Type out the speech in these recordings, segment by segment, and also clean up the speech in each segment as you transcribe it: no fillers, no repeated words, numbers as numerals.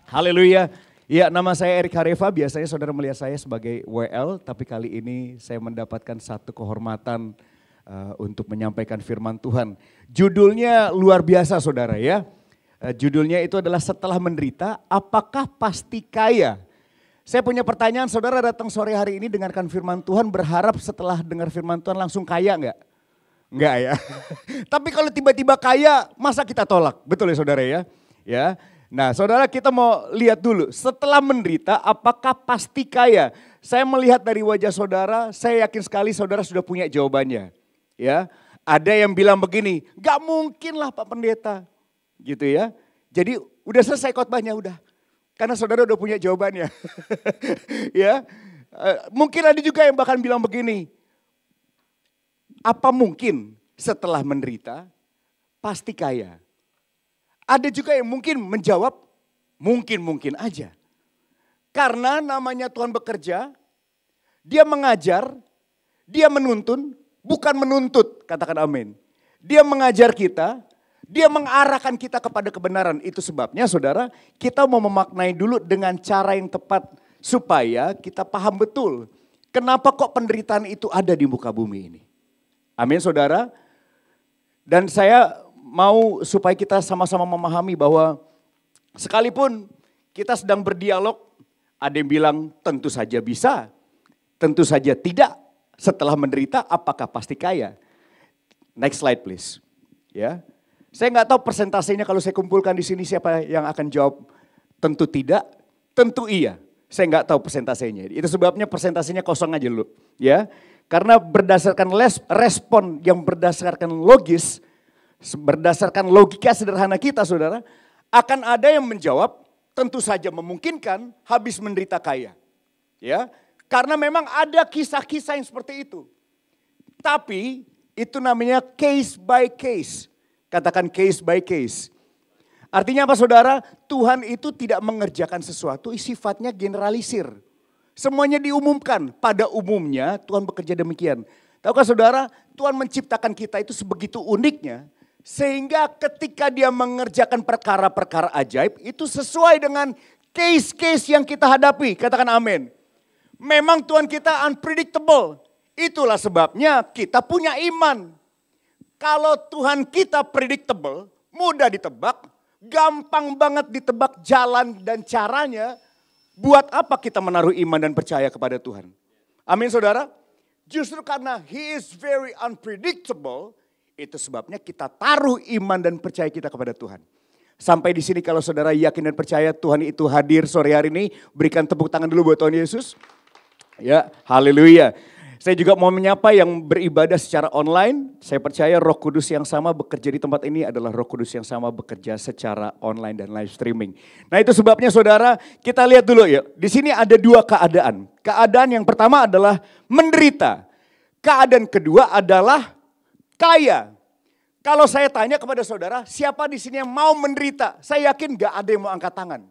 Haleluya. Ya, nama saya Erik Hareva, biasanya saudara melihat saya sebagai WL, tapi kali ini saya mendapatkan satu kehormatan untuk menyampaikan firman Tuhan. Judulnya luar biasa saudara ya. Judulnya itu adalah setelah menderita, apakah pasti kaya? Saya punya pertanyaan, saudara datang sore hari ini dengarkan firman Tuhan, berharap setelah dengar firman Tuhan langsung kaya enggak? Enggak ya. Tapi kalau tiba-tiba kaya, masa kita tolak? Betul ya saudara ya? Ya. Nah saudara, kita mau lihat dulu, setelah menderita apakah pasti kaya? Saya melihat dari wajah saudara, saya yakin sekali saudara sudah punya jawabannya. Ya, ada yang bilang begini, gak mungkin lah Pak Pendeta. Gitu ya. Jadi udah selesai khotbahnya udah. Karena saudara udah punya jawabannya. Ya. Mungkin ada juga yang bahkan bilang begini, apa mungkin setelah menderita pasti kaya? Ada juga yang mungkin menjawab, mungkin aja. Karena namanya Tuhan bekerja, dia mengajar, dia menuntun, bukan menuntut, katakan amin. Dia mengajar kita, dia mengarahkan kita kepada kebenaran. Itu sebabnya saudara, kita mau memaknai dulu dengan cara yang tepat supaya kita paham betul. Kenapa kok penderitaan itu ada di muka bumi ini. Amin saudara. Dan saya mau supaya kita sama-sama memahami bahwa sekalipun kita sedang berdialog, ada yang bilang tentu saja bisa, tentu saja tidak. Setelah menderita apakah pasti kaya? Next slide please. Ya, saya nggak tahu persentasenya kalau saya kumpulkan di sini siapa yang akan jawab tentu tidak, tentu iya. Saya nggak tahu persentasenya. Itu sebabnya persentasenya kosong aja dulu. Ya, karena berdasarkan respon yang berdasarkan logis, berdasarkan logika sederhana kita saudara, akan ada yang menjawab tentu saja memungkinkan habis menderita kaya. Ya, karena memang ada kisah-kisah yang seperti itu. Tapi itu namanya case by case. Katakan case by case. Artinya apa saudara? Tuhan itu tidak mengerjakan sesuatu sifatnya generalisir. Semuanya diumumkan. Pada umumnya Tuhan bekerja demikian. Tahukah saudara, Tuhan menciptakan kita itu sebegitu uniknya. Sehingga ketika dia mengerjakan perkara-perkara ajaib itu sesuai dengan case-case yang kita hadapi. Katakan amin. Memang Tuhan kita unpredictable. Itulah sebabnya kita punya iman. Kalau Tuhan kita predictable, mudah ditebak, gampang banget ditebak jalan dan caranya. Buat apa kita menaruh iman dan percaya kepada Tuhan? Amin saudara. Justru karena He is very unpredictable, itu sebabnya kita taruh iman dan percaya kita kepada Tuhan. Sampai di sini kalau saudara yakin dan percaya Tuhan itu hadir sore hari ini, berikan tepuk tangan dulu buat Tuhan Yesus. Ya, haleluya. Saya juga mau menyapa yang beribadah secara online. Saya percaya Roh Kudus yang sama bekerja di tempat ini adalah Roh Kudus yang sama bekerja secara online dan live streaming. Nah itu sebabnya saudara, kita lihat dulu ya. Di sini ada dua keadaan. Keadaan yang pertama adalah menderita. Keadaan kedua adalah kaya. Kalau saya tanya kepada saudara, siapa di sini yang mau menderita? Saya yakin gak ada yang mau angkat tangan.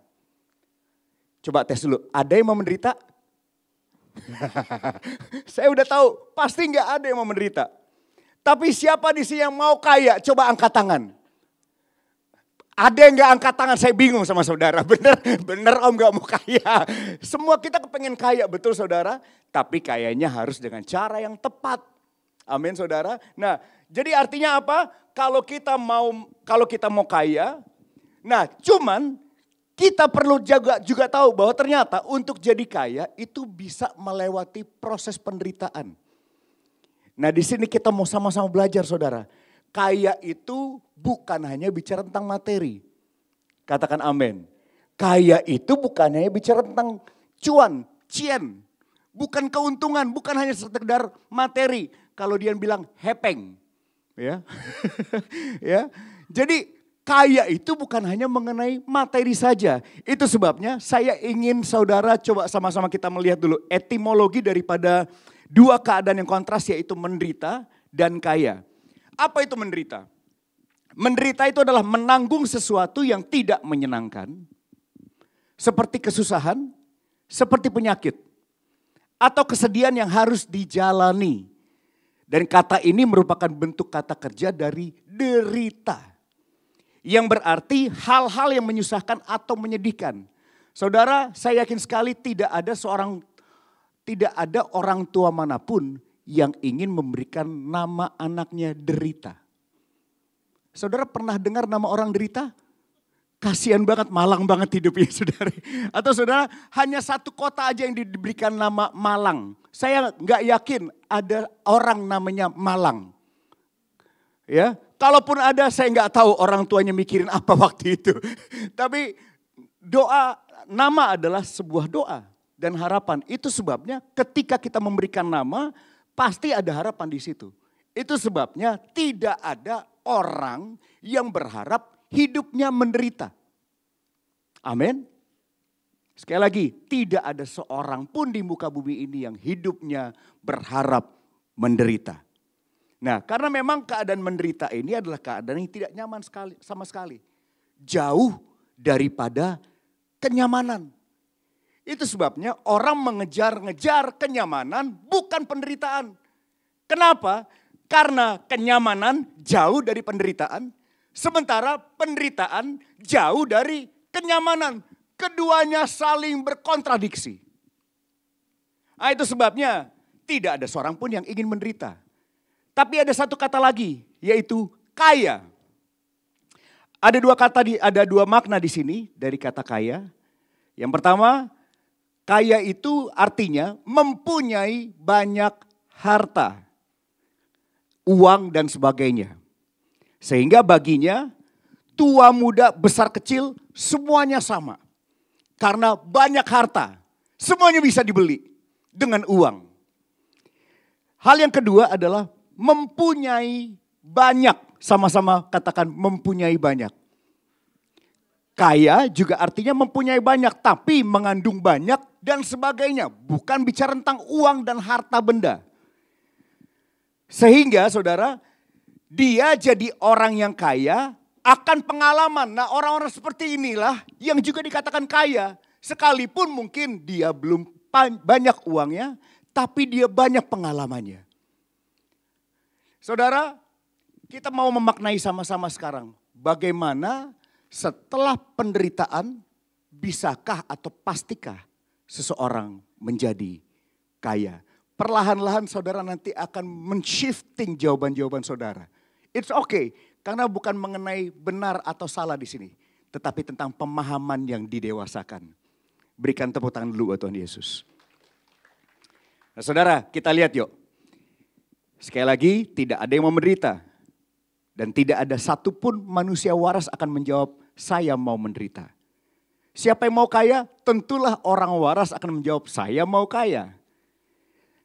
Coba tes dulu, ada yang mau menderita? Saya udah tahu, pasti gak ada yang mau menderita. Tapi siapa di sini yang mau kaya? Coba angkat tangan. Ada yang gak angkat tangan, saya bingung sama saudara. Bener om gak mau kaya. Semua kita kepengen kaya, betul saudara. Tapi kayanya harus dengan cara yang tepat. Amin saudara. Nah jadi artinya apa? Kalau kita mau kaya, nah cuman kita perlu juga tahu bahwa ternyata untuk jadi kaya itu bisa melewati proses penderitaan. Nah di sini kita mau sama-sama belajar saudara. Kaya itu bukan hanya bicara tentang materi. Katakan amin. Kaya itu bukan hanya bicara tentang cuan, cien. Bukan keuntungan, bukan hanya sekedar materi. Kalau dia bilang hepeng. Ya. Ya. Jadi kaya itu bukan hanya mengenai materi saja. Itu sebabnya saya ingin saudara coba sama-sama kita melihat dulu etimologi daripada dua keadaan yang kontras, yaitu menderita dan kaya. Apa itu menderita? Menderita itu adalah menanggung sesuatu yang tidak menyenangkan. Seperti kesusahan, seperti penyakit. Atau kesedihan yang harus dijalani. Dan kata ini merupakan bentuk kata kerja dari derita. Yang berarti hal-hal yang menyusahkan atau menyedihkan. Saudara, saya yakin sekali tidak ada orang tua manapun yang ingin memberikan nama anaknya derita. Saudara pernah dengar nama orang derita? Kasihan banget, malang banget hidupnya saudara. Atau saudara hanya satu kota aja yang diberikan nama Malang. Saya nggak yakin ada orang namanya Malang. Ya, kalaupun ada saya nggak tahu orang tuanya mikirin apa waktu itu. Tapi doa, nama adalah sebuah doa dan harapan. Itu sebabnya ketika kita memberikan nama pasti ada harapan di situ. Itu sebabnya tidak ada orang yang berharap hidupnya menderita. Amin. Sekali lagi, tidak ada seorang pun di muka bumi ini yang hidupnya berharap menderita. Nah, karena memang keadaan menderita ini adalah keadaan yang tidak nyaman sama sekali. Jauh daripada kenyamanan. Itu sebabnya orang mengejar-ngejar kenyamanan bukan penderitaan. Kenapa? Karena kenyamanan jauh dari penderitaan. Sementara penderitaan jauh dari kenyamanan. Keduanya saling berkontradiksi. Nah, itu sebabnya tidak ada seorang pun yang ingin menderita. Tapi ada satu kata lagi, yaitu kaya. Ada dua makna di sini dari kata kaya. Yang pertama, kaya itu artinya mempunyai banyak harta, uang dan sebagainya. Sehingga baginya tua muda besar kecil semuanya sama. Karena banyak harta, semuanya bisa dibeli dengan uang. Hal yang kedua adalah mempunyai banyak, sama-sama katakan mempunyai banyak. Kaya juga artinya mempunyai banyak, tapi mengandung banyak dan sebagainya. Bukan bicara tentang uang dan harta benda. Sehingga saudara, dia jadi orang yang kaya akan pengalaman. Nah, orang-orang seperti inilah yang juga dikatakan kaya. Sekalipun mungkin dia belum banyak uangnya, tapi dia banyak pengalamannya. Saudara, kita mau memaknai sama-sama sekarang. Bagaimana setelah penderitaan, bisakah atau pastikah seseorang menjadi kaya? Perlahan-lahan saudara nanti akan men-shifting jawaban-jawaban saudara. It's okay, karena bukan mengenai benar atau salah di sini. Tetapi tentang pemahaman yang didewasakan. Berikan tepuk tangan dulu buat Tuhan Yesus. Nah, saudara, kita lihat yuk. Sekali lagi, tidak ada yang mau menderita. Dan tidak ada satupun manusia waras akan menjawab, saya mau menderita. Siapa yang mau kaya? Tentulah orang waras akan menjawab, saya mau kaya.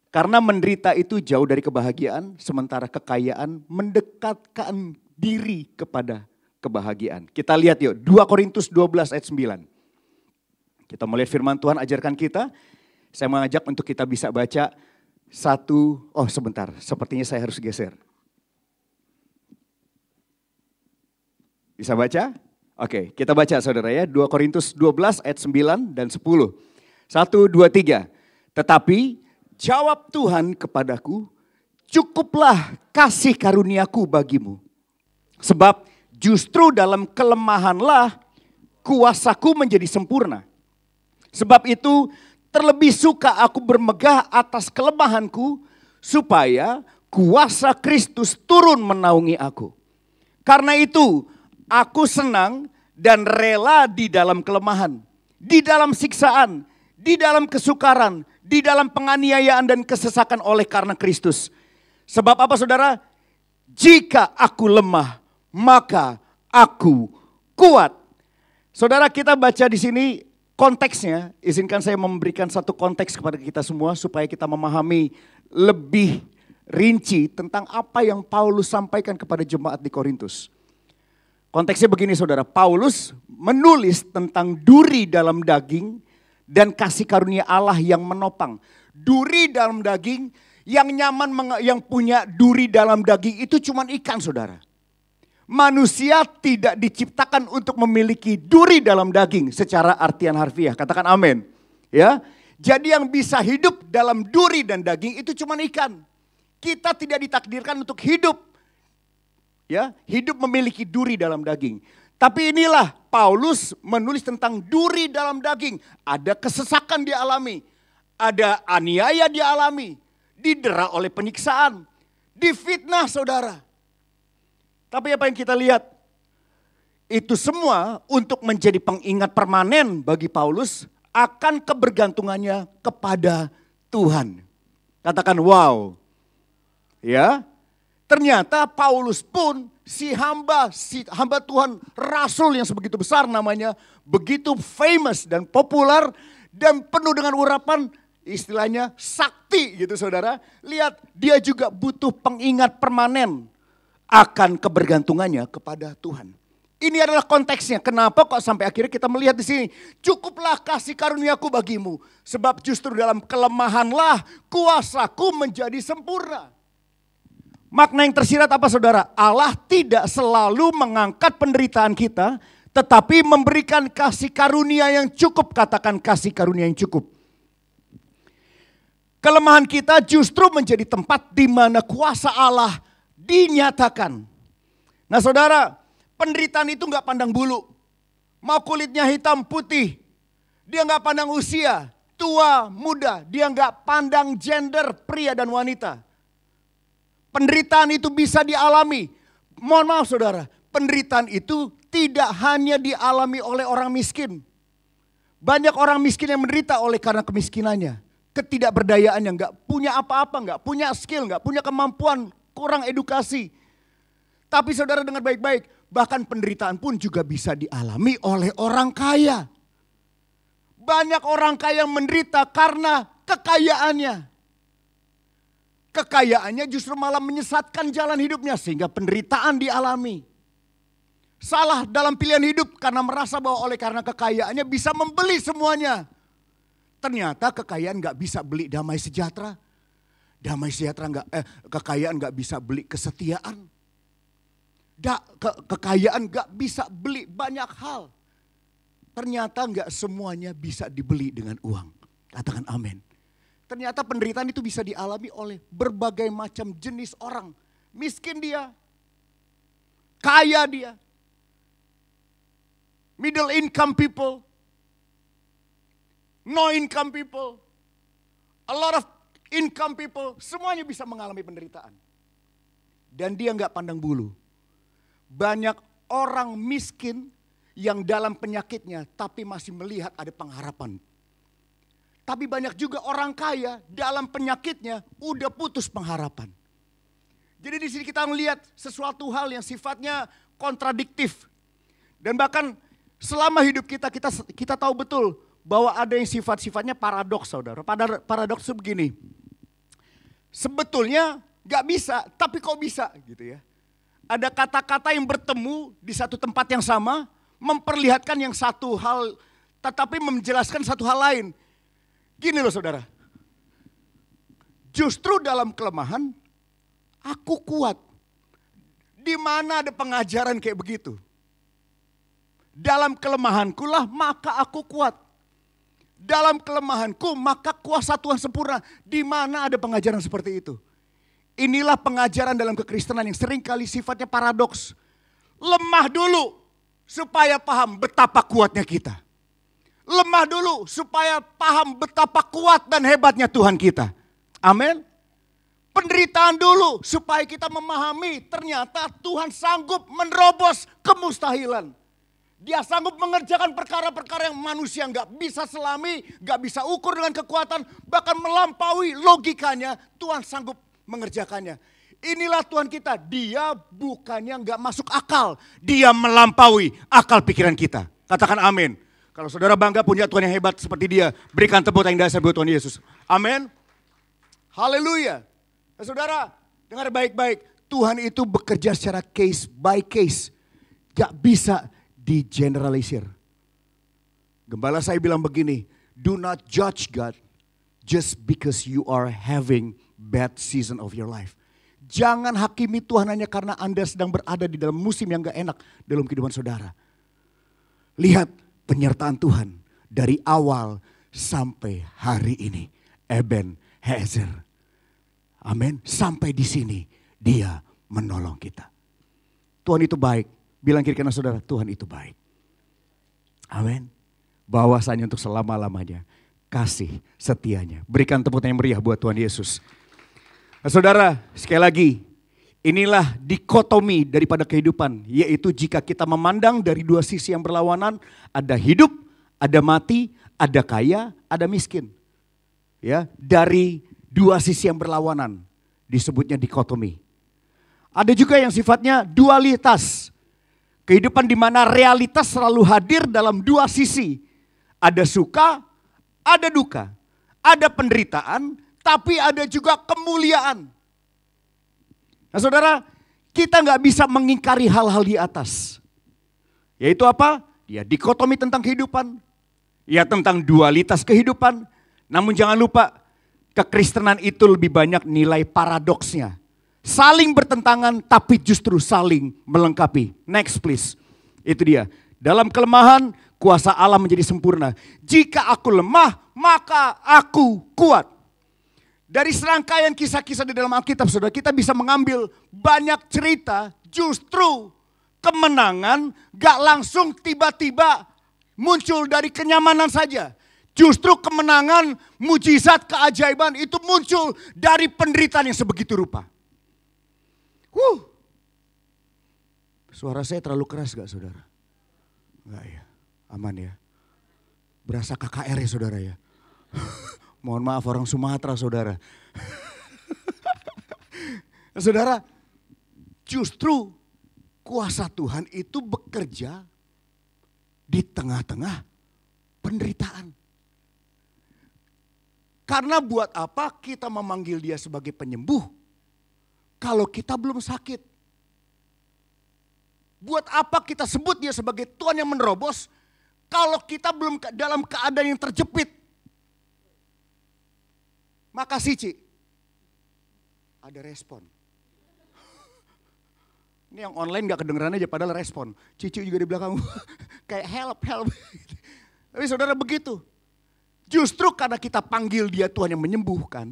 Karena menderita itu jauh dari kebahagiaan, sementara kekayaan mendekatkan diri kepada kebahagiaan. Kita lihat yuk, 2 Korintus 12 ayat 9. Kita melihat firman Tuhan ajarkan kita. Saya mengajak untuk kita bisa baca sebentar, sepertinya saya harus geser. Bisa baca? Oke, kita baca saudara ya. 2 Korintus 12 ayat 9 dan 10. 1, 2, 3. Tetapi jawab Tuhan kepadaku, cukuplah kasih karuniaku bagimu. Sebab justru dalam kelemahanlah kuasaku menjadi sempurna. Sebab itu terlebih suka aku bermegah atas kelemahanku, supaya kuasa Kristus turun menaungi aku. Karena itu aku senang dan rela di dalam kelemahan, di dalam siksaan, di dalam kesukaran, di dalam penganiayaan dan kesesakan oleh karena Kristus. Sebab apa saudara? Jika aku lemah, maka aku kuat. Saudara, kita baca di sini konteksnya. Izinkan saya memberikan satu konteks kepada kita semua supaya kita memahami lebih rinci tentang apa yang Paulus sampaikan kepada jemaat di Korintus. Konteksnya begini saudara, Paulus menulis tentang duri dalam daging dan kasih karunia Allah yang menopang. Duri dalam daging, yang nyaman, yang punya duri dalam daging itu cuma ikan saudara. Manusia tidak diciptakan untuk memiliki duri dalam daging secara artian harfiah. Katakan amin. Ya. Jadi yang bisa hidup dalam duri dan daging itu cuma ikan. Kita tidak ditakdirkan untuk hidup. Ya, hidup memiliki duri dalam daging. Tapi inilah Paulus menulis tentang duri dalam daging. Ada kesesakan dialami, ada aniaya dialami, didera oleh penyiksaan, difitnah saudara. Tapi apa yang kita lihat? Itu semua untuk menjadi pengingat permanen bagi Paulus akan kebergantungannya kepada Tuhan. Katakan wow. Ya. Ternyata Paulus pun si hamba Tuhan, rasul yang sebegitu besar namanya, begitu famous dan populer dan penuh dengan urapan, istilahnya sakti gitu saudara. Lihat, dia juga butuh pengingat permanen akan kebergantungannya kepada Tuhan. Ini adalah konteksnya. Kenapa kok sampai akhirnya kita melihat di sini. Cukuplah kasih karuniaku bagimu. Sebab justru dalam kelemahanlah kuasaku menjadi sempurna. Makna yang tersirat apa saudara? Allah tidak selalu mengangkat penderitaan kita, tetapi memberikan kasih karunia yang cukup. Katakan kasih karunia yang cukup. Kelemahan kita justru menjadi tempat di mana kuasa Allah dinyatakan. Nah saudara, penderitaan itu gak pandang bulu. Mau kulitnya hitam putih, dia gak pandang usia, tua, muda. Dia gak pandang gender, pria dan wanita. Penderitaan itu bisa dialami. Mohon maaf saudara, penderitaan itu tidak hanya dialami oleh orang miskin. Banyak orang miskin yang menderita oleh karena kemiskinannya. Ketidakberdayaannya, gak punya apa-apa, gak punya skill, gak punya kemampuan, kurang edukasi. Tapi saudara dengar baik-baik, bahkan penderitaan pun juga bisa dialami oleh orang kaya. Banyak orang kaya yang menderita karena kekayaannya. Kekayaannya justru malah menyesatkan jalan hidupnya sehingga penderitaan dialami. Salah dalam pilihan hidup karena merasa bahwa oleh karena kekayaannya bisa membeli semuanya. Ternyata kekayaan gak bisa beli damai sejahtera. Kekayaan gak bisa beli kesetiaan. Kekayaan gak bisa beli banyak hal. Ternyata gak semuanya bisa dibeli dengan uang. Katakan amin. Ternyata penderitaan itu bisa dialami oleh berbagai macam jenis orang. Miskin dia, kaya dia, middle income people, no income people, a lot of income people, semuanya bisa mengalami penderitaan. Dan dia gak pandang bulu. Banyak orang miskin yang dalam penyakitnya tapi masih melihat ada pengharapan. Tapi banyak juga orang kaya dalam penyakitnya udah putus pengharapan. Jadi di sini kita melihat sesuatu hal yang sifatnya kontradiktif. Dan bahkan selama hidup kita tahu betul bahwa ada yang sifat-sifatnya paradoks saudara. Paradoks itu begini. Sebetulnya gak bisa tapi kok bisa gitu ya. Ada kata-kata yang bertemu di satu tempat yang sama memperlihatkan yang satu hal tetapi menjelaskan satu hal lain. Gini loh saudara, justru dalam kelemahan aku kuat. Di mana ada pengajaran kayak begitu? Dalam kelemahanku lah maka aku kuat. Dalam kelemahanku maka kuasa Tuhan sempurna. Di mana ada pengajaran seperti itu? Inilah pengajaran dalam kekristenan yang seringkali sifatnya paradoks. Lemah dulu supaya paham betapa kuatnya kita. Lemah dulu supaya paham betapa kuat dan hebatnya Tuhan kita. Amin. Penderitaan dulu supaya kita memahami ternyata Tuhan sanggup menerobos kemustahilan. Dia sanggup mengerjakan perkara-perkara yang manusia nggak bisa selami, nggak bisa ukur dengan kekuatan, bahkan melampaui logikanya. Tuhan sanggup mengerjakannya. Inilah Tuhan kita. Dia bukannya nggak masuk akal, dia melampaui akal pikiran kita. Katakan amin. Kalau saudara bangga punya Tuhan yang hebat seperti dia, berikan tepuk tangan dasar buat Tuhan Yesus. Amin. Haleluya. Nah, saudara, dengar baik-baik. Tuhan itu bekerja secara case by case. Gak bisa digeneralisir. Gembala saya bilang begini, do not judge God just because you are having bad season of your life. Jangan hakimi Tuhan hanya karena Anda sedang berada di dalam musim yang gak enak dalam kehidupan saudara. Lihat penyertaan Tuhan dari awal sampai hari ini. Ebenezer. Amin. Sampai di sini dia menolong kita. Tuhan itu baik. Bilang kiri kanan saudara, Tuhan itu baik. Amin. Bahwasanya untuk selama-lamanya kasih setianya. Berikan tepuk tangan yang meriah buat Tuhan Yesus. Nah, saudara, sekali lagi, inilah dikotomi daripada kehidupan. Yaitu jika kita memandang dari dua sisi yang berlawanan, ada hidup, ada mati, ada kaya, ada miskin. Ya, dari dua sisi yang berlawanan disebutnya dikotomi. Ada juga yang sifatnya dualitas. Kehidupan di mana realitas selalu hadir dalam dua sisi. Ada suka, ada duka. Ada penderitaan, tapi ada juga kemuliaan. Nah saudara, kita nggak bisa mengingkari hal-hal di atas. Yaitu apa? Ya dikotomi tentang kehidupan. Ya tentang dualitas kehidupan. Namun jangan lupa, kekristenan itu lebih banyak nilai paradoksnya. Saling bertentangan tapi justru saling melengkapi. Next please. Itu dia. Dalam kelemahan kuasa Allah menjadi sempurna. Jika aku lemah maka aku kuat. Dari serangkaian kisah-kisah di dalam Alkitab saudara, kita bisa mengambil banyak cerita justru kemenangan gak langsung tiba-tiba muncul dari kenyamanan saja. Justru kemenangan, mujizat, keajaiban itu muncul dari penderitaan yang sebegitu rupa. Suara saya terlalu keras gak saudara? Enggak ya, aman ya. Berasa KKR ya saudara ya. Mohon maaf orang Sumatera saudara. Saudara, justru kuasa Tuhan itu bekerja di tengah-tengah penderitaan. Karena buat apa kita memanggil dia sebagai penyembuh kalau kita belum sakit? Buat apa kita sebut dia sebagai Tuhan yang menerobos kalau kita belum dalam keadaan yang terjepit? Makasih Ci. Ada respon. Ini yang online gak kedengeran aja padahal respon. Cici juga di belakang kayak help. Tapi saudara begitu. Justru karena kita panggil dia Tuhan yang menyembuhkan.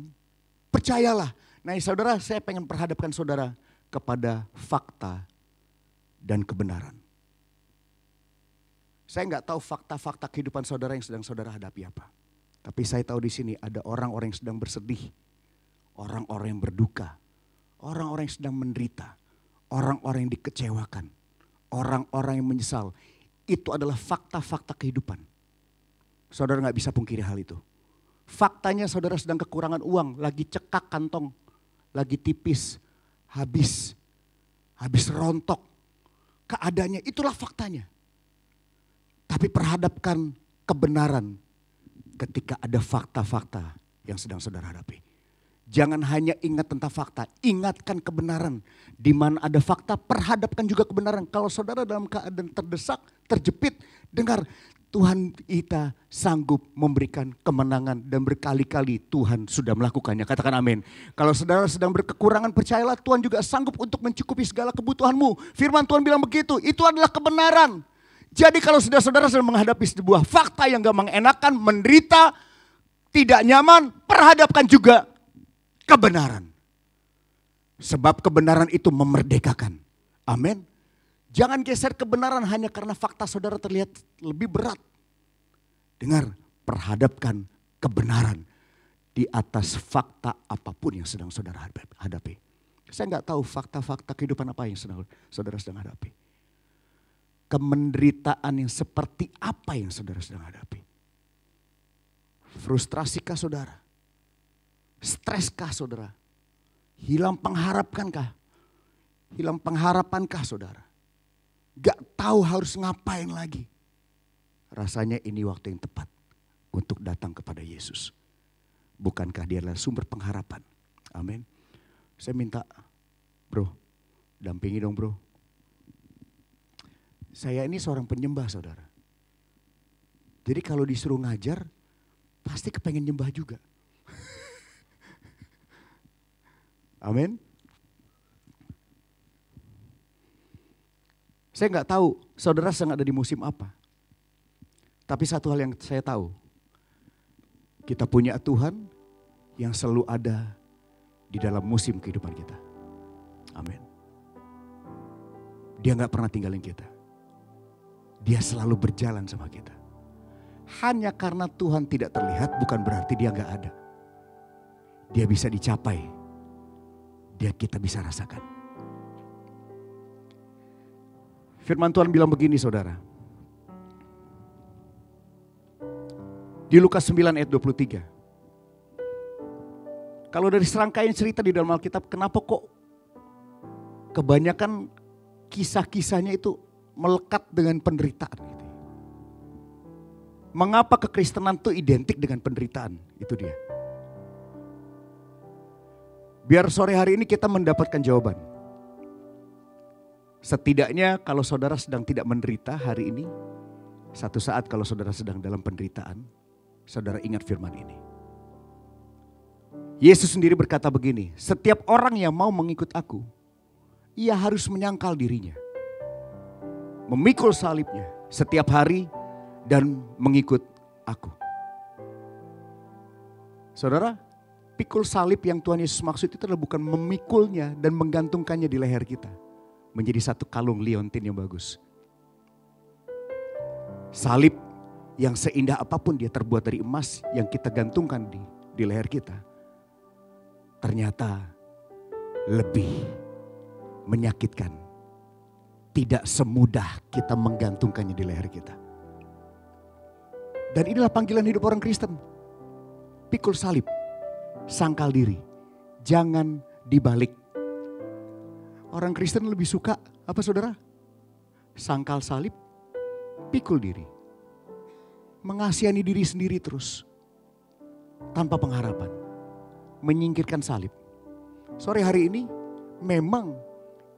Percayalah. Nah saudara, saya pengen perhadapkan saudara kepada fakta dan kebenaran. Saya nggak tahu fakta-fakta kehidupan saudara yang sedang saudara hadapi apa. Tapi saya tahu di sini ada orang-orang yang sedang bersedih. Orang-orang yang berduka. Orang-orang yang sedang menderita. Orang-orang yang dikecewakan. Orang-orang yang menyesal. Itu adalah fakta-fakta kehidupan. Saudara gak bisa pungkiri hal itu. Faktanya saudara sedang kekurangan uang. Lagi cekak kantong. Lagi tipis. Habis rontok. Keadaannya itulah faktanya. Tapi perhadapkan kebenaran. Ketika ada fakta-fakta yang sedang saudara hadapi. Jangan hanya ingat tentang fakta, ingatkan kebenaran. Di mana ada fakta, perhadapkan juga kebenaran. Kalau saudara dalam keadaan terdesak, terjepit, dengar Tuhan kita sanggup memberikan kemenangan dan berkali-kali Tuhan sudah melakukannya. Katakan amin. Kalau saudara sedang berkekurangan, percayalah Tuhan juga sanggup untuk mencukupi segala kebutuhanmu. Firman Tuhan bilang begitu, itu adalah kebenaran. Jadi kalau saudara sedang menghadapi sebuah fakta yang gak mengenakan, menderita, tidak nyaman, perhadapkan juga kebenaran. Sebab kebenaran itu memerdekakan. Amin. Jangan geser kebenaran hanya karena fakta saudara terlihat lebih berat. Dengar, perhadapkan kebenaran di atas fakta apapun yang sedang saudara hadapi. Saya nggak tahu fakta-fakta kehidupan apa yang saudara sedang hadapi. Kemenderitaan yang seperti apa yang saudara sedang hadapi. Frustrasikah saudara? Streskah saudara? Hilang pengharapankah? Hilang pengharapankah saudara? Gak tahu harus ngapain lagi. Rasanya ini waktu yang tepat untuk datang kepada Yesus. Bukankah dia adalah sumber pengharapan? Amin. Saya minta, bro, dampingi dong bro. Saya ini seorang penyembah saudara. Jadi kalau disuruh ngajar, pasti kepengen nyembah juga. Amin. Saya nggak tahu saudara sedang ada di musim apa. Tapi satu hal yang saya tahu. Kita punya Tuhan yang selalu ada di dalam musim kehidupan kita. Amin. Dia gak pernah tinggalin kita. Dia selalu berjalan sama kita. Hanya karena Tuhan tidak terlihat bukan berarti dia gak ada. Dia bisa dicapai. Kita bisa rasakan. Firman Tuhan bilang begini saudara. Di Lukas 9 ayat 23. Kalau dari serangkaian cerita di dalam Alkitab, kenapa kok kebanyakan kisah-kisahnya itu melekat dengan penderitaan? Gitu. Mengapa kekristenan itu identik dengan penderitaan? Itu dia. Biar sore hari ini kita mendapatkan jawaban. Setidaknya kalau saudara sedang tidak menderita hari ini, satu saat kalau saudara sedang dalam penderitaan, saudara ingat firman ini. Yesus sendiri berkata begini, setiap orang yang mau mengikut aku, ia harus menyangkal dirinya. Memikul salibnya setiap hari dan mengikut aku. Saudara, pikul salib yang Tuhan Yesus maksud itu adalah bukan memikulnya dan menggantungkannya di leher kita. Menjadi satu kalung liontin yang bagus. Salib yang seindah apapun dia terbuat dari emas yang kita gantungkan di leher kita. Ternyata lebih menyakitkan. Tidak semudah kita menggantungkannya di leher kita. Dan inilah panggilan hidup orang Kristen. Pikul salib, sangkal diri, jangan dibalik. Orang Kristen lebih suka apa saudara? Sangkal salib, pikul diri. Mengasihani diri sendiri terus. Tanpa pengharapan. Menyingkirkan salib. Sore hari ini memang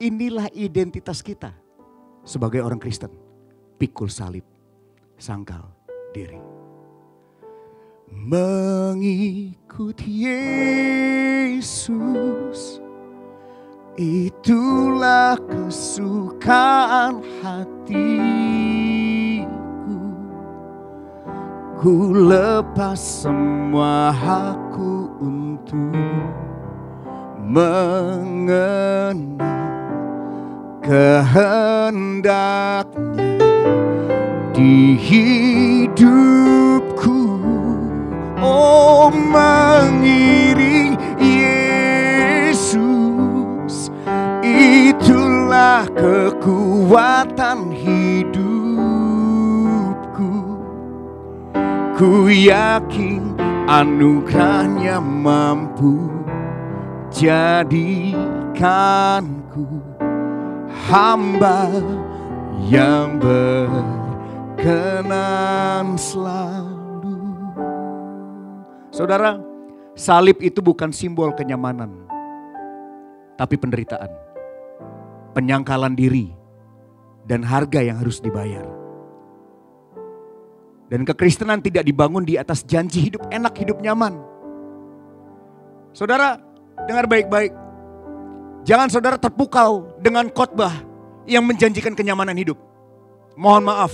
inilah identitas kita sebagai orang Kristen. Pikul salib, sangkal diri. Mengikut Yesus, itulah kesukaan hatiku. Ku lepas semua hakku untuk mengenal kehendaknya di hidupku. Oh, mengiring Yesus, itulah kekuatan hidupku. Ku yakin anugerahnya mampu jadikanku hamba yang berkenan selalu. Saudara, salib itu bukan simbol kenyamanan, tapi penderitaan, penyangkalan diri, dan harga yang harus dibayar. Dan kekristenan tidak dibangun di atas janji hidup enak, hidup nyaman. Saudara, dengar baik-baik. Jangan saudara terpukau dengan khotbah yang menjanjikan kenyamanan hidup. Mohon maaf.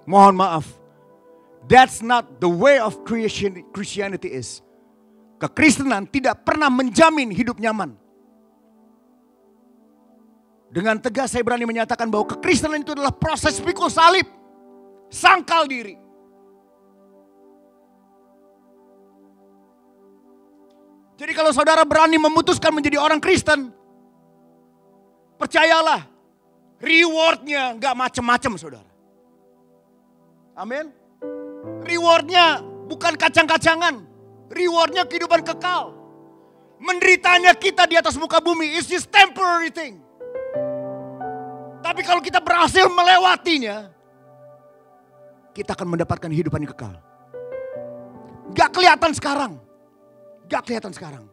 Mohon maaf. That's not the way of Christianity is. Kekristenan tidak pernah menjamin hidup nyaman. Dengan tegas saya berani menyatakan bahwa kekristenan itu adalah proses pikul salib. Sangkal diri. Jadi kalau saudara berani memutuskan menjadi orang Kristen, percayalah, rewardnya gak macem-macem saudara. Amin. Rewardnya bukan kacang-kacangan. Rewardnya kehidupan kekal. Menderitanya kita di atas muka bumi is just temporary thing. Tapi kalau kita berhasil melewatinya, kita akan mendapatkan kehidupan yang kekal. Gak kelihatan sekarang. Gak kelihatan sekarang.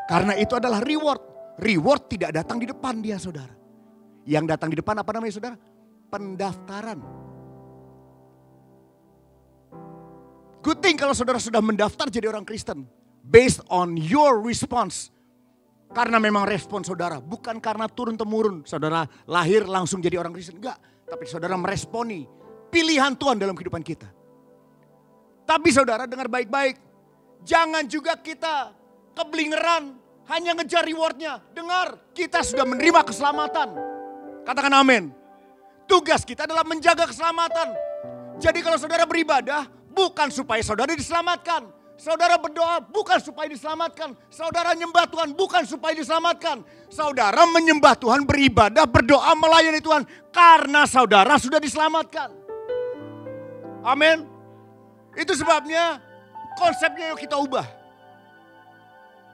Karena itu adalah reward. Reward tidak datang di depan dia saudara. Yang datang di depan apa namanya saudara? Pendaftaran. Good thing kalau saudara sudah mendaftar jadi orang Kristen. Based on your response. Karena memang respon saudara. Bukan karena turun-temurun. Saudara lahir langsung jadi orang Kristen. Enggak. Tapi saudara meresponi pilihan Tuhan dalam kehidupan kita. Tapi saudara dengar baik-baik. Jangan juga kita keblingeran hanya ngejar rewardnya. Dengar, kita sudah menerima keselamatan. Katakan amin. Tugas kita adalah menjaga keselamatan. Jadi kalau saudara beribadah, bukan supaya saudara diselamatkan. Saudara berdoa bukan supaya diselamatkan. Saudara nyembah Tuhan bukan supaya diselamatkan. Saudara menyembah Tuhan, beribadah, berdoa, melayani Tuhan. Karena saudara sudah diselamatkan. Amin. Itu sebabnya konsepnya yuk kita ubah.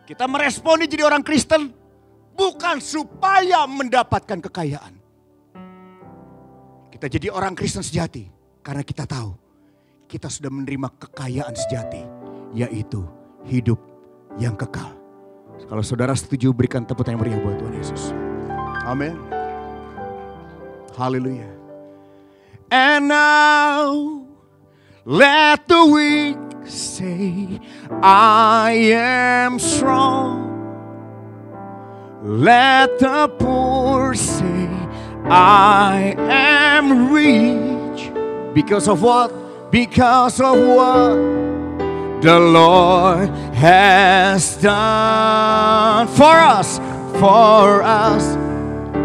Kita meresponi jadi orang Kristen bukan supaya mendapatkan kekayaan. Kita jadi orang Kristen sejati karena kita tahu kita sudah menerima kekayaan sejati, yaitu hidup yang kekal. Kalau saudara setuju, berikan tepuk tangan meriah buat Tuhan Yesus. Amin. Haleluya. And now let the weak say, I am strong. Let the poor say, I am rich. Because of what? Because of what the Lord has done for us. For us.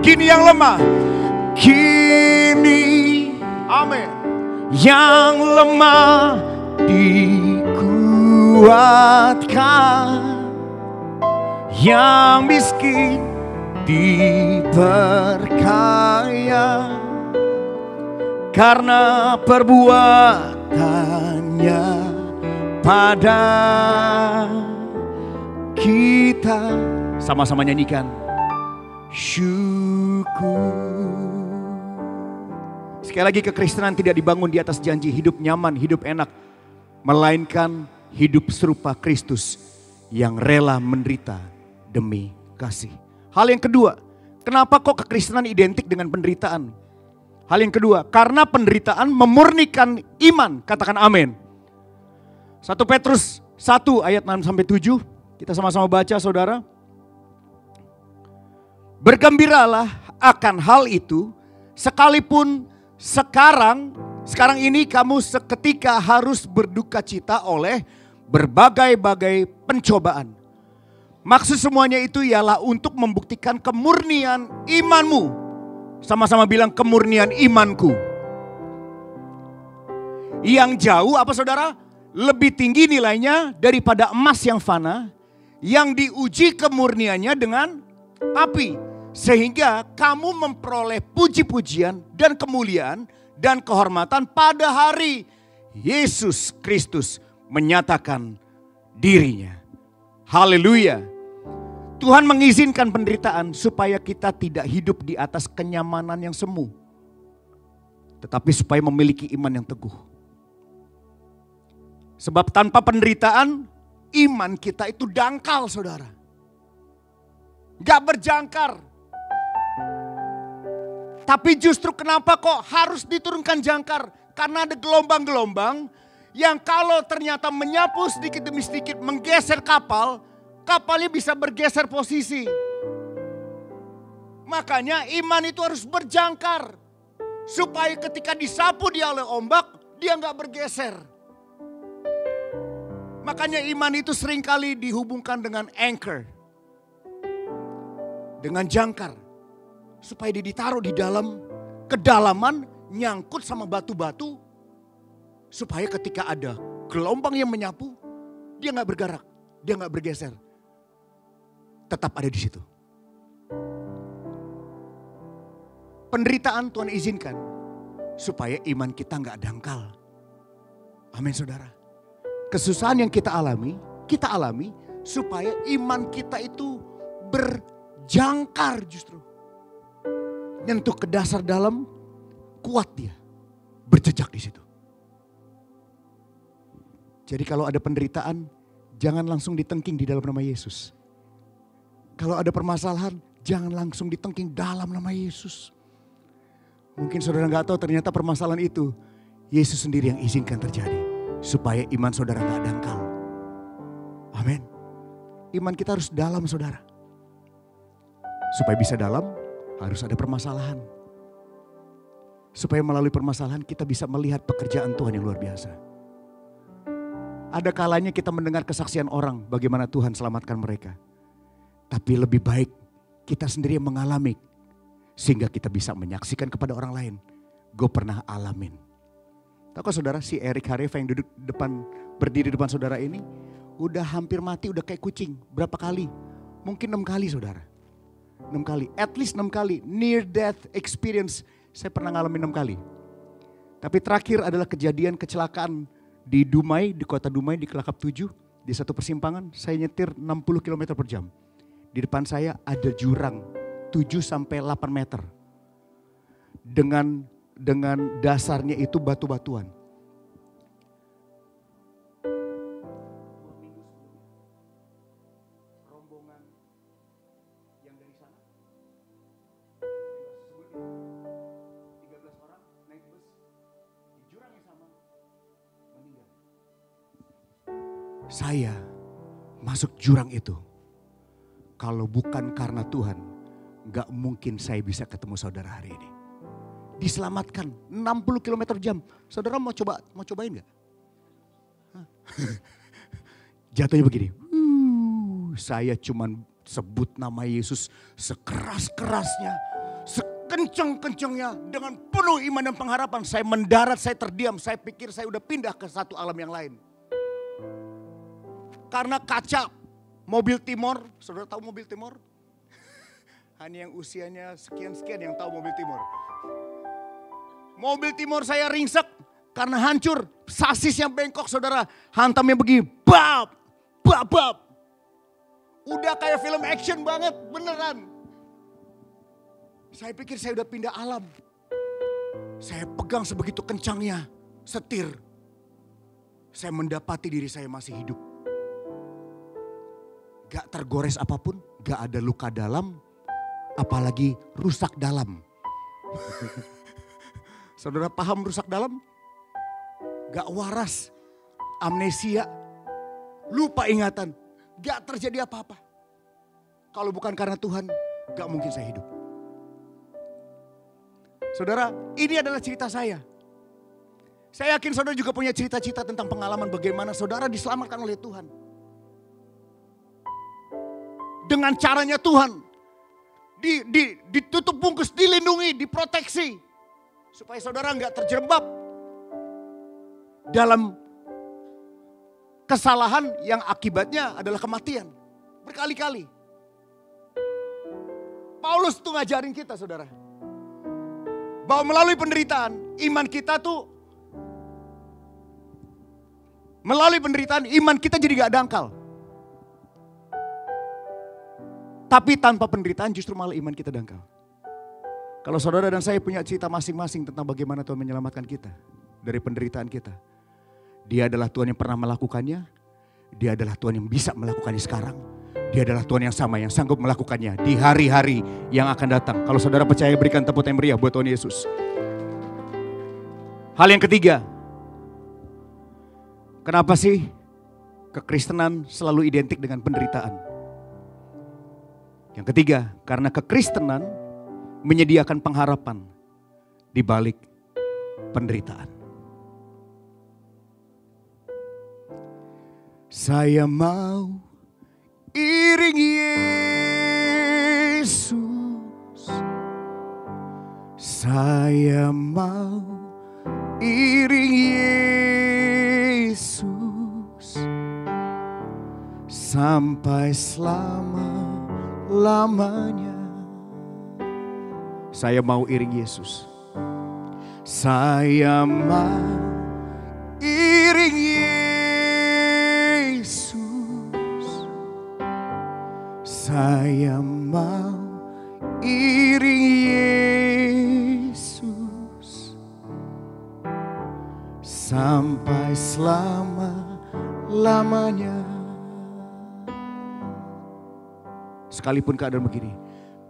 Kini yang lemah. Kini. Amin. Yang lemah dikuatkan, yang miskin diperkaya karena perbuatannya pada kita. Sama-sama nyanyikan syukur. Sekali lagi, kekristenan tidak dibangun di atas janji hidup nyaman, hidup enak. Melainkan hidup serupa Kristus yang rela menderita demi kasih. Hal yang kedua, kenapa kok kekristenan identik dengan penderitaan? Hal yang kedua, karena penderitaan memurnikan iman. Katakan amin. 1 Petrus 1 ayat 6-7. Kita sama-sama baca, saudara. Bergembiralah akan hal itu, sekalipun sekarang ini kamu seketika harus berduka cita oleh berbagai-bagai pencobaan. Maksud semuanya itu ialah untuk membuktikan kemurnian imanmu. Sama-sama bilang kemurnian imanku. Yang jauh apa saudara? Lebih tinggi nilainya daripada emas yang fana. Yang diuji kemurniannya dengan api. Sehingga kamu memperoleh puji-pujian dan kemuliaan dan kehormatan pada hari Yesus Kristus menyatakan dirinya. Haleluya. Tuhan mengizinkan penderitaan supaya kita tidak hidup di atas kenyamanan yang semu. Tetapi supaya memiliki iman yang teguh. Sebab tanpa penderitaan, iman kita itu dangkal, saudara. Gak berjangkar. Tapi justru kenapa kok harus diturunkan jangkar? Karena ada gelombang-gelombang yang kalau ternyata menyapu sedikit demi sedikit menggeser kapal, kapalnya bisa bergeser posisi. Makanya iman itu harus berjangkar. Supaya ketika disapu dia oleh ombak, dia gak bergeser. Makanya iman itu seringkali dihubungkan dengan anchor. Dengan jangkar. Supaya dia ditaruh di dalam kedalaman, nyangkut sama batu-batu. Supaya ketika ada gelombang yang menyapu, dia gak bergerak, dia gak bergeser. Tetap ada di situ. Penderitaan Tuhan izinkan supaya iman kita gak dangkal. Amin saudara. Kesusahan yang kita alami supaya iman kita itu berjangkar justru. Nyentuh ke dasar dalam, kuat dia, berjejak di situ. Jadi kalau ada penderitaan, jangan langsung ditengking di dalam nama Yesus. Kalau ada permasalahan, jangan langsung ditengking dalam nama Yesus. Mungkin saudara gak tahu ternyata permasalahan itu, Yesus sendiri yang izinkan terjadi. Supaya iman saudara gak dangkal. Amin. Iman kita harus dalam saudara. Supaya bisa dalam, harus ada permasalahan. Supaya melalui permasalahan kita bisa melihat pekerjaan Tuhan yang luar biasa. Ada kalanya kita mendengar kesaksian orang bagaimana Tuhan selamatkan mereka. Tapi lebih baik kita sendiri yang mengalami. Sehingga kita bisa menyaksikan kepada orang lain. Gue pernah alamin. Tahu saudara, si Eric Hareva yang berdiri depan saudara ini. Udah hampir mati, udah kayak kucing. Berapa kali? Mungkin 6 kali saudara. 6 kali, at least 6 kali. Near death experience, saya pernah ngalamin 6 kali. Tapi terakhir adalah kejadian kecelakaan di Dumai, di kota Dumai, di Kelakap 7. Di satu persimpangan, saya nyetir 60 km per jam. Di depan saya ada jurang 7-8 meter. Dengan dasarnya itu batu-batuan. Rombongan yang dari sana, 13 orang naik bus di jurang yang sama, meninggal. Saya masuk jurang itu. Kalau bukan karena Tuhan, gak mungkin saya bisa ketemu saudara hari ini. Diselamatkan 60 km jam. Saudara mau cobain gak? Jatuhnya begini. Saya cuman sebut nama Yesus sekeras-kerasnya, sekencang-kencangnya, dengan penuh iman dan pengharapan. Saya mendarat, saya terdiam, saya pikir saya udah pindah ke satu alam yang lain. Karena kaca mobil Timor, saudara tahu mobil Timor? Hanya yang usianya sekian-sekian yang tahu mobil Timor. Mobil Timor saya ringsek karena hancur, sasisnya bengkok saudara, hantamnya begini, bab. Udah kayak film action banget, beneran. Saya pikir saya udah pindah alam. Saya pegang sebegitu kencangnya, setir. Saya mendapati diri saya masih hidup. Gak tergores apapun, gak ada luka dalam, apalagi rusak dalam. Saudara paham rusak dalam? Gak waras, amnesia, lupa ingatan, gak terjadi apa-apa. Kalau bukan karena Tuhan, gak mungkin saya hidup. Saudara, ini adalah cerita saya. Saya yakin saudara juga punya cerita-cerita tentang pengalaman bagaimana saudara diselamatkan oleh Tuhan. Dengan caranya Tuhan, ditutup bungkus, dilindungi, diproteksi. Supaya saudara nggak terjebak dalam kesalahan yang akibatnya adalah kematian. Berkali-kali. Paulus tuh ngajarin kita saudara. Bahwa melalui penderitaan, iman kita tuh, melalui penderitaan iman kita jadi gak dangkal. Tapi tanpa penderitaan justru malah iman kita dangkal. Kalau saudara dan saya punya cerita masing-masing tentang bagaimana Tuhan menyelamatkan kita dari penderitaan kita. Dia adalah Tuhan yang pernah melakukannya. Dia adalah Tuhan yang bisa melakukannya sekarang. Dia adalah Tuhan yang sama yang sanggup melakukannya di hari-hari yang akan datang. Kalau saudara percaya, berikan tepuk tangan meriah buat Tuhan Yesus. Hal yang ketiga. Kenapa sih kekristenan selalu identik dengan penderitaan? Yang ketiga, karena kekristenan menyediakan pengharapan di balik penderitaan. Saya mau iring Yesus. Saya mau iring Yesus sampai selama-lamanya. Saya mau iring Yesus. Saya mau iring Yesus. Saya mau iring Yesus sampai selama-lamanya. Sekalipun keadaan begini,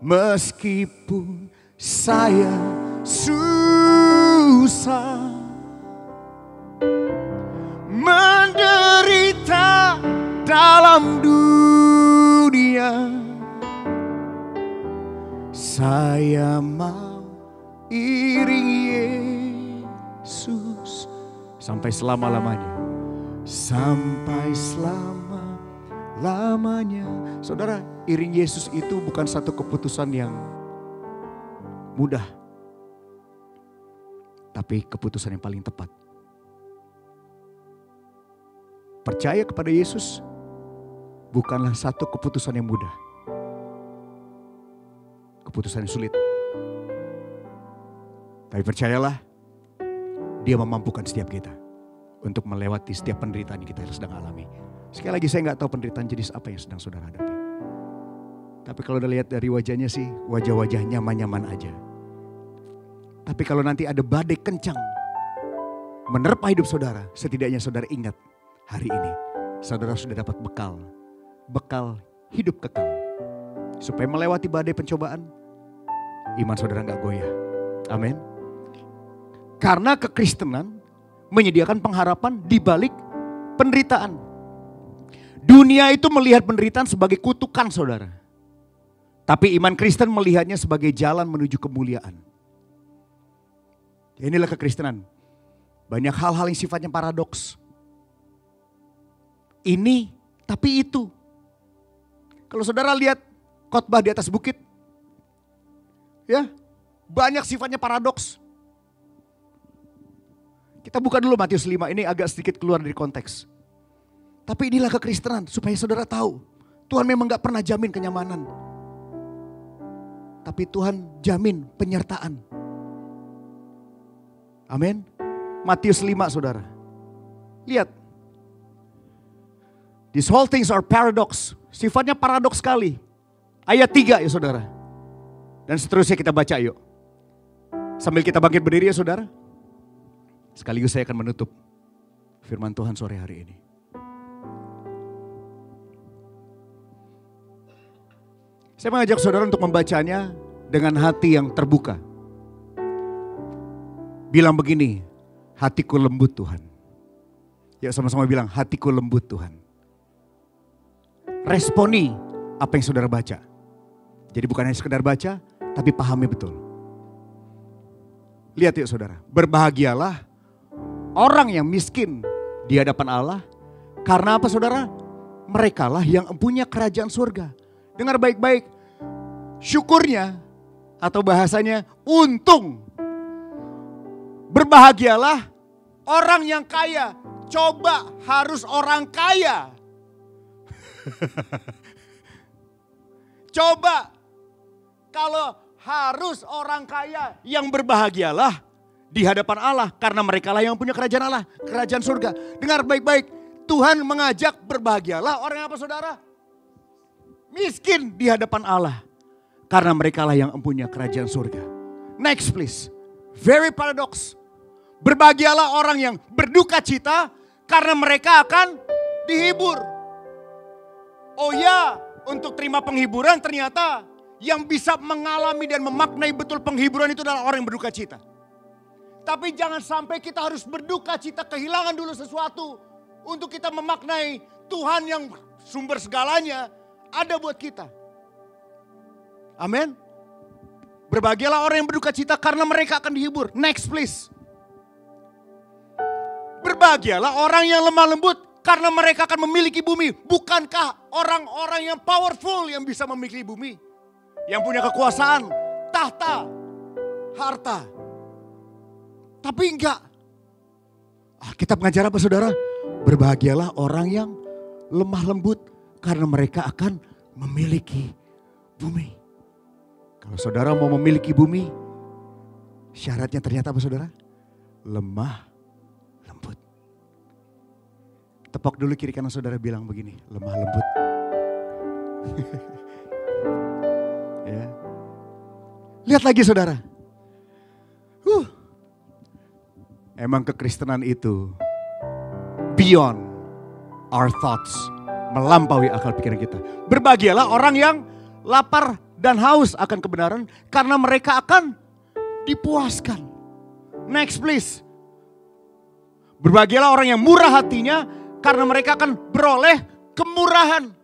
meskipun saya susah menderita dalam dunia, saya mau iring Yesus sampai selama-lamanya. Sampai selama-lamanya. Saudara, iring Yesus itu bukan satu keputusan yang mudah. Tapi keputusan yang paling tepat. Percaya kepada Yesus bukanlah satu keputusan yang mudah. Keputusan yang sulit. Tapi percayalah, Dia memampukan setiap kita untuk melewati setiap penderitaan yang kita sedang alami. Sekali lagi saya nggak tahu penderitaan jenis apa yang sedang saudara hadapi. Tapi kalau udah lihat dari wajahnya sih, wajah-wajah nyaman-nyaman aja. Tapi kalau nanti ada badai kencang menerpa hidup saudara, setidaknya saudara ingat hari ini saudara sudah dapat bekal hidup kekal. Supaya melewati badai pencobaan, iman saudara nggak goyah. Amin. Karena kekristenan menyediakan pengharapan di balik penderitaan. Dunia itu melihat penderitaan sebagai kutukan saudara. Tapi iman Kristen melihatnya sebagai jalan menuju kemuliaan. Inilah kekristenan. Banyak hal-hal yang sifatnya paradoks. Ini tapi itu. Kalau saudara lihat khotbah di atas bukit, ya, banyak sifatnya paradoks. Kita buka dulu Matius 5, ini agak sedikit keluar dari konteks. Tapi inilah kekristenan, supaya saudara tahu, Tuhan memang gak pernah jamin kenyamanan. Tapi Tuhan jamin penyertaan. Amin. Matius 5 saudara. Lihat. These whole things are paradox. Sifatnya paradoks sekali. Ayat 3 ya saudara. Dan seterusnya kita baca yuk. Sambil kita bangkit berdiri ya saudara. Sekaligus saya akan menutup firman Tuhan sore hari ini. Saya mengajak saudara untuk membacanya dengan hati yang terbuka. Bilang begini, hatiku lembut Tuhan. Ya sama-sama bilang, hatiku lembut Tuhan. Responi apa yang saudara baca. Jadi bukan hanya sekedar baca, tapi pahami betul. Lihat yuk saudara, berbahagialah orang yang miskin di hadapan Allah. Karena apa saudara? Merekalah yang punya kerajaan surga. Dengar baik-baik, syukurnya atau bahasanya untung. Berbahagialah orang yang kaya. Coba harus orang kaya. Coba kalau harus orang kaya yang berbahagialah di hadapan Allah. Karena merekalah yang punya kerajaan Allah, kerajaan surga. Dengar baik-baik, Tuhan mengajak berbahagialah orang yang apa saudara? Miskin di hadapan Allah. Karena merekalah yang punya kerajaan surga. Next please. Very paradox. Berbahagialah orang yang berduka cita karena mereka akan dihibur. Oh ya, untuk terima penghiburan ternyata yang bisa mengalami dan memaknai betul penghiburan itu adalah orang yang berduka cita. Tapi jangan sampai kita harus berduka cita kehilangan dulu sesuatu untuk kita memaknai Tuhan yang sumber segalanya ada buat kita. Amin. Berbahagialah orang yang berduka cita karena mereka akan dihibur. Next please. Berbahagialah orang yang lemah lembut karena mereka akan memiliki bumi. Bukankah orang-orang yang powerful yang bisa memiliki bumi? Yang punya kekuasaan, tahta, harta. Tapi enggak. Alkitab mengajar apa saudara? Berbahagialah orang yang lemah lembut karena mereka akan memiliki bumi. Kalau saudara mau memiliki bumi, syaratnya ternyata apa saudara? Lemah lembut. Tepok dulu kiri kanan saudara, bilang begini, lemah lembut. Ya. Lihat lagi saudara. Emang kekristenan itu beyond our thoughts. Melampaui akal pikiran kita. Berbahagialah orang yang lapar dan haus akan kebenaran karena mereka akan dipuaskan. Next please. Berbahagialah orang yang murah hatinya karena mereka akan beroleh kemurahan.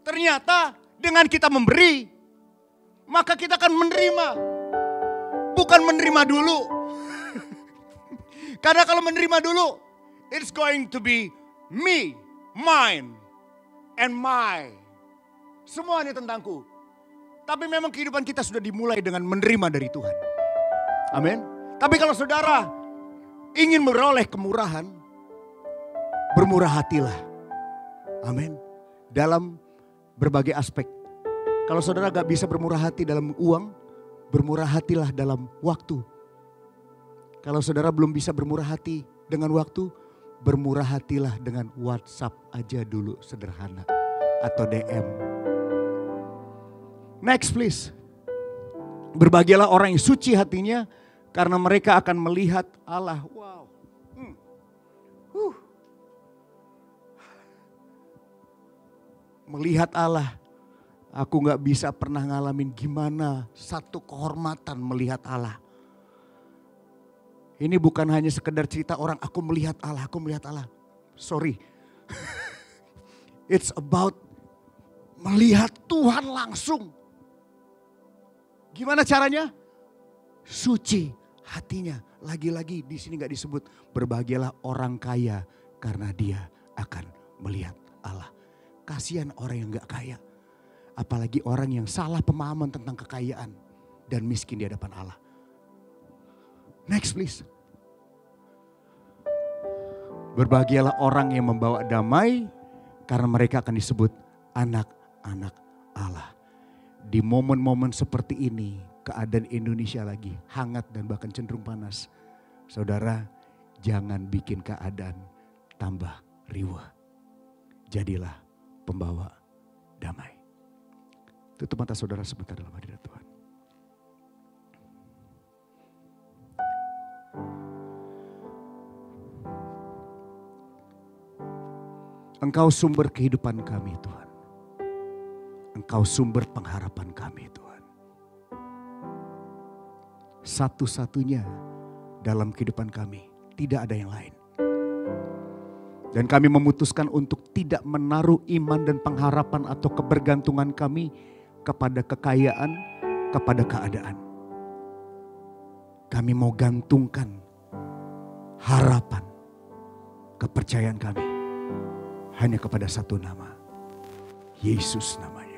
Ternyata dengan kita memberi, maka kita akan menerima. Bukan menerima dulu. Karena kalau menerima dulu, it's going to be me, mine, and my. Semuanya tentangku. Tapi memang kehidupan kita sudah dimulai dengan menerima dari Tuhan. Amin. Tapi kalau saudara ingin beroleh kemurahan, bermurah hatilah. Amin. Dalam berbagai aspek. Kalau saudara gak bisa bermurah hati dalam uang, bermurah hatilah dalam waktu. Kalau saudara belum bisa bermurah hati dengan waktu, bermurah hatilah dengan WhatsApp aja dulu sederhana. Atau DM. Next please. Berbahagialah orang yang suci hatinya karena mereka akan melihat Allah. Wow. Melihat Allah. Aku gak bisa pernah ngalamin gimana satu kehormatan melihat Allah. Ini bukan hanya sekedar cerita orang aku melihat Allah, aku melihat Allah. Sorry. It's about melihat Tuhan langsung. Gimana caranya? Suci hatinya. Lagi-lagi di sini gak disebut berbahagialah orang kaya karena dia akan melihat Allah. Kasihan orang yang gak kaya. Apalagi orang yang salah pemahaman tentang kekayaan dan miskin di hadapan Allah. Next please. Berbahagialah orang yang membawa damai karena mereka akan disebut anak-anak Allah. Di momen-momen seperti ini, keadaan Indonesia lagi hangat dan bahkan cenderung panas. Saudara, jangan bikin keadaan tambah riwah. Jadilah pembawa damai. Tutup mata saudara sebentar dalam hadirat Tuhan. Engkau sumber kehidupan kami Tuhan. Engkau sumber pengharapan kami Tuhan. Satu-satunya dalam kehidupan kami. Tidak ada yang lain. Dan kami memutuskan untuk tidak menaruh iman dan pengharapan atau kebergantungan kami kepada kekayaan, kepada keadaan. Kami mau gantungkan harapan, kepercayaan kami hanya kepada satu nama. Yesus namanya.